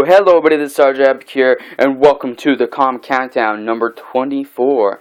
Hello everybody, this is Sergeant Epic here, and welcome to the Comic Countdown number 24.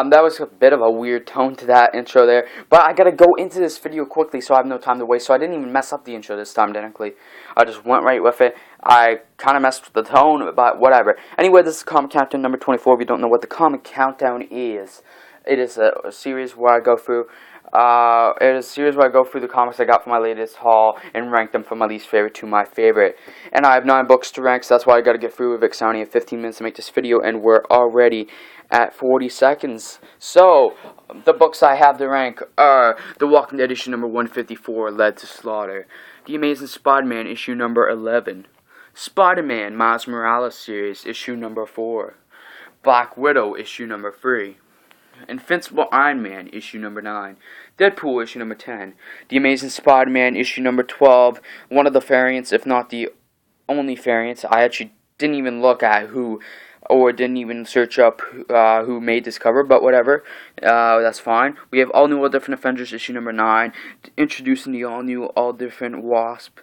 That was a bit of a weird tone to that intro there, but I gotta go into this video quickly so I have no time to waste, so I didn't even mess up the intro this time, technically. I just went right with it. I kinda messed with the tone, but whatever. Anyway, this is Comic Countdown number 24. If you don't know what the Comic Countdown is, it is a series where I go through the comics I got from my latest haul and rank them from my least favorite to my favorite. And I have 9 books to rank, so that's why I gotta get through with it, because I only have 15 minutes to make this video, and we're already at 40 seconds. So, the books I have to rank are The Walking Dead issue number 154, Led to Slaughter. The Amazing Spider-Man issue number 11. Spider-Man Miles Morales series issue number 4. Black Widow issue number 3. Invincible Iron Man issue number 9, Deadpool issue number 10, The Amazing Spider-Man issue number 12, one of the variants, if not the only variants. I actually didn't even look at or didn't even search up who made this cover, but whatever, that's fine. We have All New All Different Avengers issue number 9, introducing the All New All Different Wasp,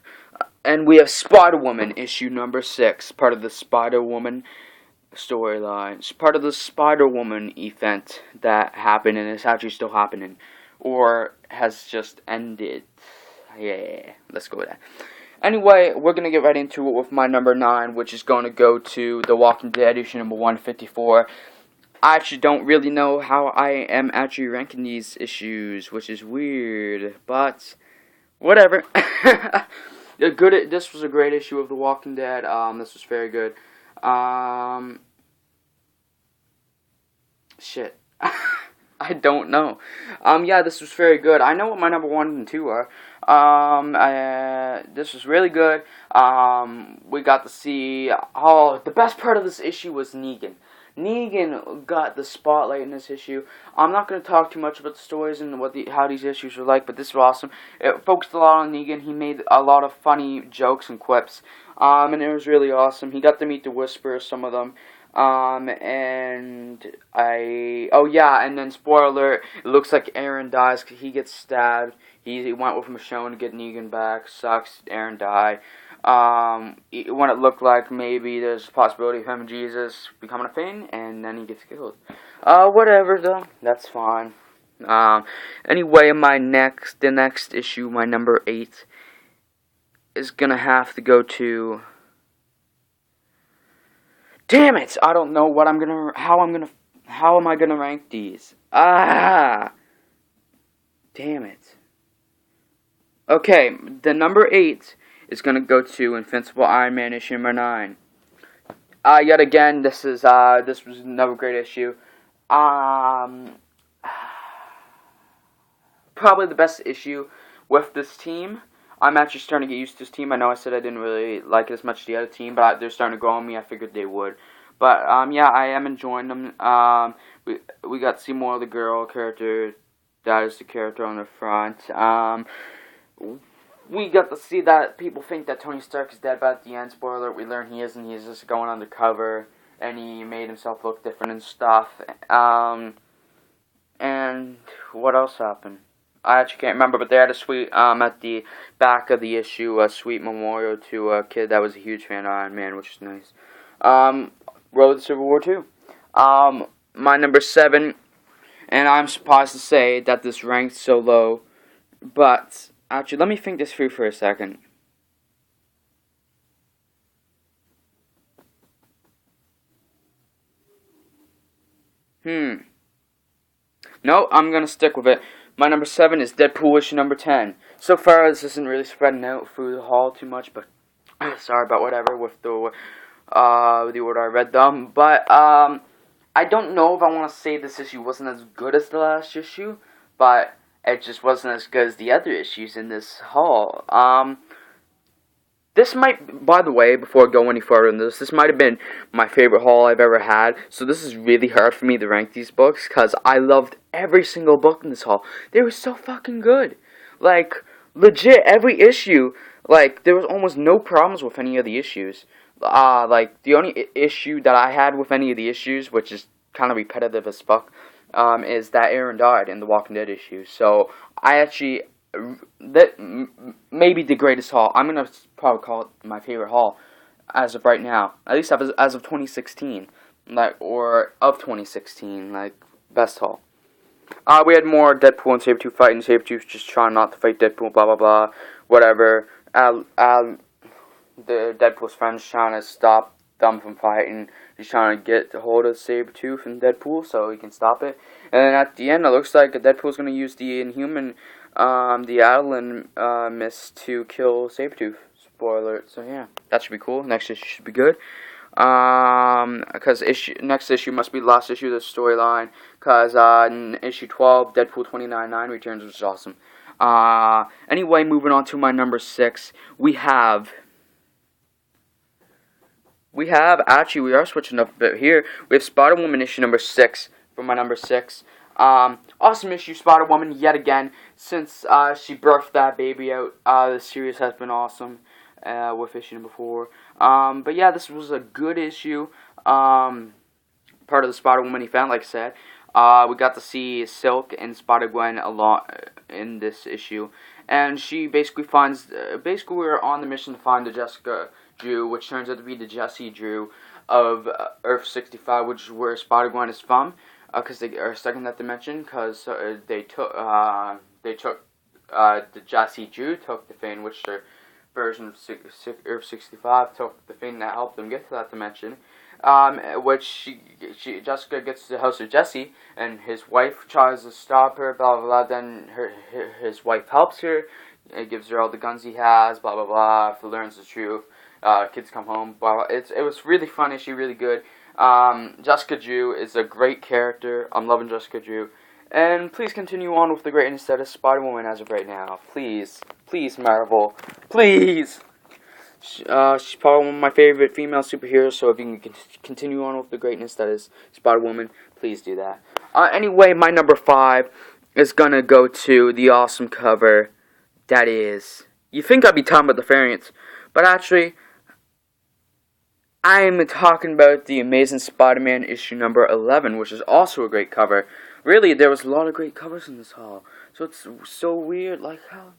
and we have Spider-Woman issue number 6, part of the Spider-Woman storyline. It's part of the Spider-Woman event that happened, and it's actually still happening, or has just ended. Yeah, let's go with that. Anyway, we're gonna get right into it with my number 9, which is going to go to The Walking Dead issue number 154. I actually don't really know how I am actually ranking these issues, which is weird, but whatever. This was a great issue of The Walking Dead. This was very good. Shit. I don't know. Yeah, this was very good. I know what my number 1 and 2 are. This was really good. We got to see, the best part of this issue was Negan. Negan got the spotlight in this issue. I'm not going to talk too much about the stories and how these issues were like, but this was awesome. It focused a lot on Negan. He made a lot of funny jokes and quips, and it was really awesome. He got to meet the Whisperer, some of them. And then spoiler alert, it looks like Aaron dies. He gets stabbed. He went with Michonne to get Negan back. Sucks, Aaron died. When it looked like maybe there's a possibility of him and Jesus becoming a thing, and then he gets killed. Whatever though, that's fine. Anyway, the next issue, my number 8, is gonna have to go to. Damn it! I don't know how am I gonna rank these? Damn it. Okay, the number 8 is gonna go to Invincible Iron Man issue number 9. Yet again, this was another great issue. Probably the best issue with this team. I'm actually starting to get used to this team. I know I said I didn't really like it as much as the other team, but they're starting to grow on me. I figured they would. But, yeah, I am enjoying them. We got to see more of the girl character. That is the character on the front. We got to see that people think that Tony Stark is dead, but at the end, spoiler alert, we learn he isn't. He's just going undercover, and he made himself look different and stuff. And what else happened? I actually can't remember, but they had a sweet, at the back of the issue, a sweet memorial to a kid that was a huge fan of Iron Man, which is nice. Road to Civil War 2. My number 7, and I'm surprised to say that this ranked so low, but actually, let me think this through for a second. No, I'm gonna stick with it. My number 7 is Deadpool issue number 10. So far, this isn't really spreading out through the haul too much, but sorry about whatever with the order I read them. But I don't know if I want to say this issue wasn't as good as the last issue, but it just wasn't as good as the other issues in this haul. This might, by the way, before I go any further in this might have been my favorite haul I've ever had. So this is really hard for me to rank these books, because I loved every single book in this haul. They were so fucking good. Like, legit, every issue, like, there was almost no problems with any of the issues. Like, the only issue that I had with any of the issues, which is kind of repetitive as fuck, is that Aaron died in the Walking Dead issue. So, I actually that maybe the greatest haul. I'm gonna probably call it my favorite haul. as of right now. At least as of 2016, or of 2016, best haul. We had more Deadpool and Sabretooth fighting. Sabretooth just trying not to fight Deadpool, blah blah blah, whatever. The Deadpool's friends trying to stop them from fighting. He's trying to get a hold of Sabretooth and Deadpool so he can stop it. And then at the end, it looks like Deadpool's going to use the Inhuman, the Attilan mist to kill Sabretooth. Spoiler alert. So yeah, that should be cool. Next issue should be good. Because next issue must be the last issue of the storyline. Because in issue 12, Deadpool 29.9 returns, which is awesome. Anyway, moving on to my number 6, we actually, we are switching up a bit here. We have Spider-Woman issue number 6 for my number 6. Awesome issue, Spider-Woman, yet again. Since she birthed that baby out, the series has been awesome with issue number 4. But yeah, this was a good issue. Part of the Spider-Woman event, like I said. We got to see Silk and Spider-Gwen a lot in this issue. And she basically finds, basically we're on the mission to find the Jessica Drew, which turns out to be the Jessie Drew of Earth 65, which is where Spider-Gwen is from, because they are stuck in that dimension, because they took the Jessie Drew took the thing, which their version of Earth 65 took the thing that helped them get to that dimension, which Jessica gets to the house of Jesse, and his wife tries to stop her, blah blah blah, then his wife helps her, gives her all the guns he has, blah blah blah, learns the truth. Kids come home. Blah, blah. It was really fun issue, really good. Jessica Drew is a great character. I'm loving Jessica Drew. And please continue on with the greatness that is Spider-Woman as of right now. Please. Please, Marvel. Please! She's probably one of my favorite female superheroes, so if you can continue on with the greatness that is Spider-Woman, please do that. Anyway, my number 5 is gonna go to the awesome cover that is... You think I'd be talking about the variants, but actually... I am talking about the Amazing Spider-Man issue number 11, which is also a great cover. Really, there was a lot of great covers in this haul. So it's so weird, like how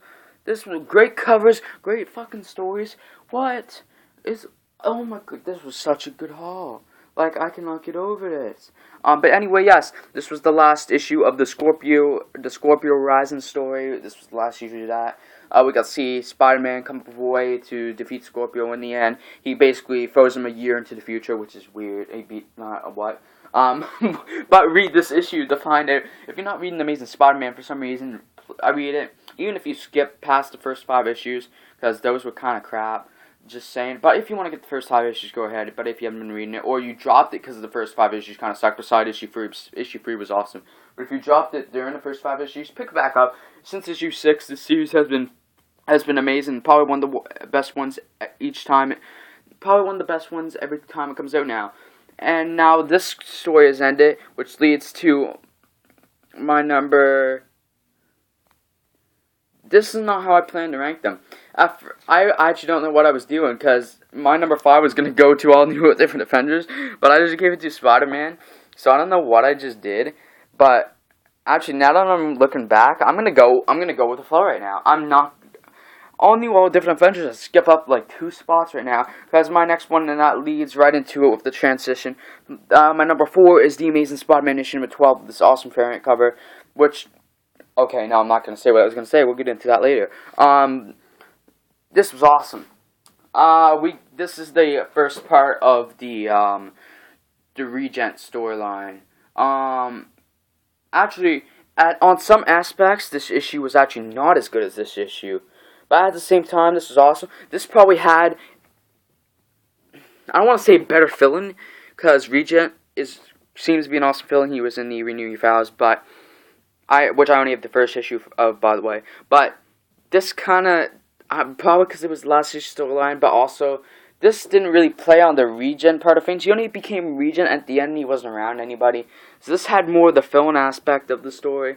this was great covers, great fucking stories. What is? Oh my god, this was such a good haul. Like I cannot get over this. But anyway, yes, this was the last issue of the Scorpio Rising story. This was the last issue of that. We got to see Spider-Man come up with a way to defeat Scorpio in the end. He basically throws him a year into the future, which is weird. He beat what? But read this issue to find out. If you're not reading Amazing Spider-Man for some reason, I read it. Even if you skip past the first 5 issues, because those were kind of crap. Just saying. But if you want to get the first 5 issues, go ahead. But if you haven't been reading it, or you dropped it because the first 5 issues kind of sucked, beside issue 3 was awesome. But if you dropped it during the first 5 issues, pick it back up. Since issue 6, this series has been amazing. Probably one of the best ones each time. Probably one of the best ones every time it comes out now. And now this story has ended, which leads to my number... This is not how I planned to rank them. I actually don't know what I was doing, because my number 5 was going to go to all new different Avengers, but I just gave it to Spider-Man, so I don't know what I just did, but actually now that I'm looking back, I'm gonna go with the flow right now. I'm not... All new, all different Avengers, I skip up like 2 spots right now, because my next one, and that leads right into it with the transition. My number 4 is the Amazing Spider-Man issue number 12, this awesome variant cover, which... Okay, now I'm not going to say what I was going to say. We'll get into that later. This was awesome. This is the first part of the Regent storyline. Actually, on some aspects, this issue was actually not as good as this issue. But at the same time, this was awesome. This probably had... I don't want to say better fill-in, because Regent seems to be an awesome fill-in. He was in the Renew Your Vows, but... which I only have the first issue of, by the way. But this kind of, probably because it was the last issue storyline, but also, this didn't really play on the Regent part of things. He only became Regent at the end, he wasn't around anybody. So this had more of the fill-in aspect of the story.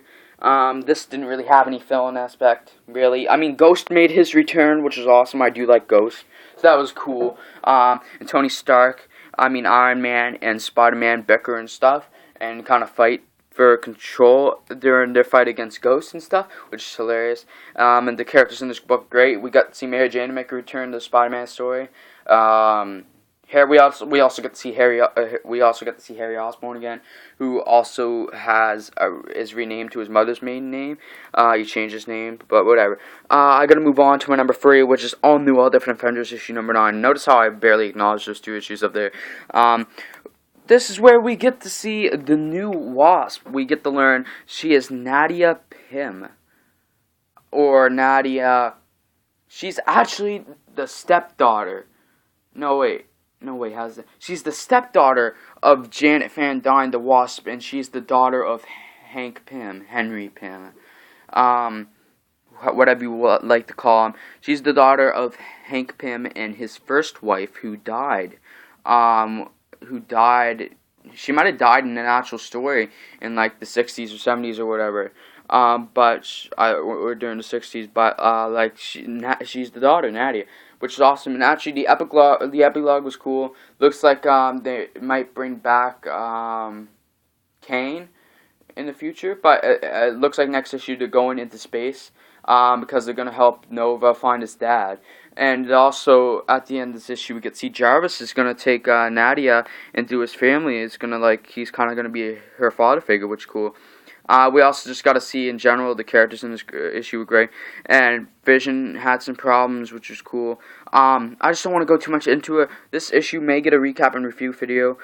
This didn't really have any fill-in aspect, really. I mean, Ghost made his return, which was awesome. I do like Ghost. So that was cool. And Tony Stark, Iron Man and Spider-Man bicker and stuff, and kind of fight for control during their fight against ghosts and stuff, which is hilarious. And the characters in this book are great. We got to see Mary Jane make a return to the Spider-Man story. We also get to see Harry. We also get to see Harry Osborn again, who also is renamed to his mother's maiden name. He changed his name, but whatever. I gotta move on to my number 3, which is All New, All Different Avengers issue number 9. Notice how I barely acknowledge those 2 issues up there. This is where we get to see the new Wasp. We get to learn she is Nadia Pym, or Nadia. She's actually the stepdaughter. No wait, how's it? She's the stepdaughter of Janet Van Dyne, the Wasp, and she's the daughter of Hank Pym, Henry Pym, whatever you would like to call him. She's the daughter of Hank Pym and his first wife, who died. She might have died in an actual story in like the 60s or 70s or whatever. Or during the 60s. But she's the daughter, Nadia, which is awesome. And actually, the epilogue was cool. Looks like they might bring back Kane in the future, but it looks like next issue they're going into space because they're gonna help Nova find his dad. And also at the end of this issue, we get to see Jarvis is gonna take Nadia into his family. It's gonna he's kind of gonna be her father figure, which is cool. We also just got to see, in general, the characters in this issue were great. And Vision had some problems, which was cool. I just don't want to go too much into it. This issue may get a recap and review video.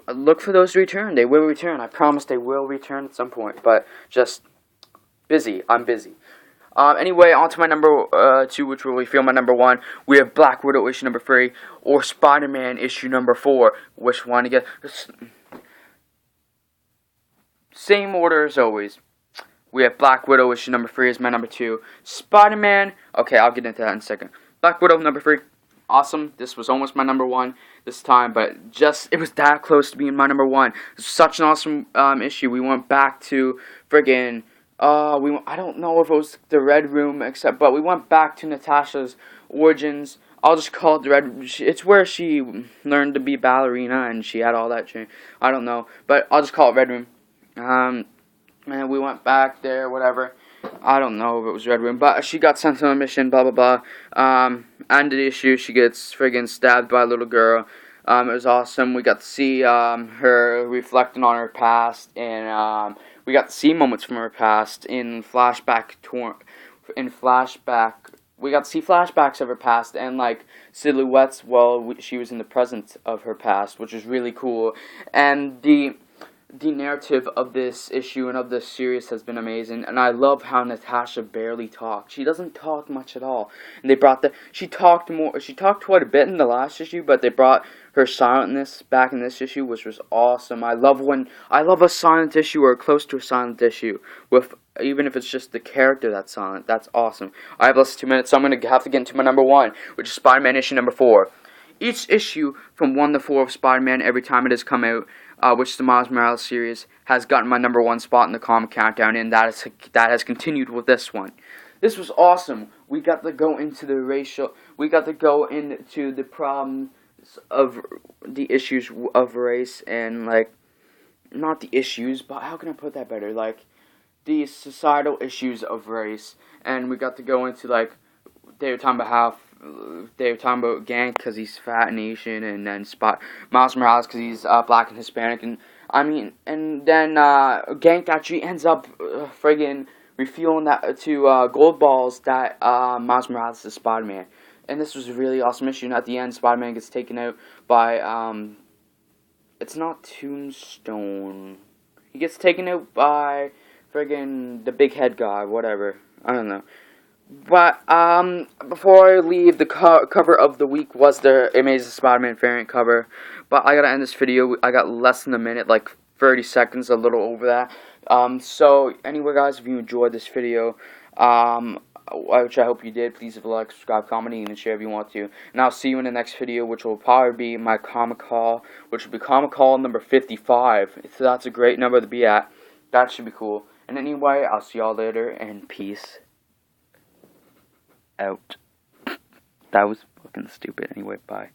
Look for those to return. They will return. I promise they will return at some point. But just busy. I'm busy. Anyway, on to my number 2, which will reveal my number 1. We have Black Widow issue number 3, or Spider-Man issue number 4. Which one to get? Same order as always. We have Black Widow issue number 3 as my number 2. Spider-Man. Okay, I'll get into that in a second. Black Widow number 3. Awesome. This was almost my number 1 this time, but it was that close to being my number 1. This was such an awesome issue. We went back to friggin' I don't know if it was the Red Room, but we went back to Natasha's origins. I'll just call it the Red Room. It's where she learned to be ballerina and she had all that training. I don't know, but I'll just call it Red Room. And we went back there, whatever. I don't know if it was Red Room, but she got sent on a mission, blah, blah, blah. End of the issue, she gets friggin' stabbed by a little girl. It was awesome. We got to see her reflecting on her past, and we got to see moments from her past in flashback. We got to see flashbacks of her past and silhouettes while she was in the present of her past, which was really cool. And the narrative of this issue and of this series has been amazing, and I love how Natasha barely talks. She doesn't talk much at all. And she talked quite a bit in the last issue, but they brought her silentness back in this issue, which was awesome. I love a silent issue or close to a silent issue, even if it's just the character that's silent. That's awesome. I have less than 2 minutes, so I'm going to have to get into my number 1, which is Spider-Man issue number 4. Each issue from 1 to 4 of Spider-Man, every time it has come out, which is the Miles Morales series, has gotten my number 1 spot in the comic countdown, and that has continued with this one. This was awesome. We got to go into the problems of the issues of race, and not the issues, but how can I put that better? The societal issues of race, and we got to go into they were talking about Gank because he's fat and Asian, and then Miles Morales because he's black and Hispanic, and then Gank actually ends up friggin' refueling that to gold balls that Miles Morales is Spider-Man, and this was a really awesome issue. And at the end, Spider-Man gets taken out by it's not Tombstone. He gets taken out by friggin' the big head guy, whatever. I don't know. But before I leave, the cover of the week was the Amazing Spider-Man variant cover. But I gotta end this video. I got less than a minute, 30 seconds, a little over that. So anyway, guys, if you enjoyed this video, which I hope you did, please leave a like, subscribe, comment, and share if you want to. And I'll see you in the next video, which will probably be my comic haul, which will be comic haul number 55. So that's a great number to be at. That should be cool. And anyway, I'll see y'all later, and peace out. That was fucking stupid. Anyway, bye.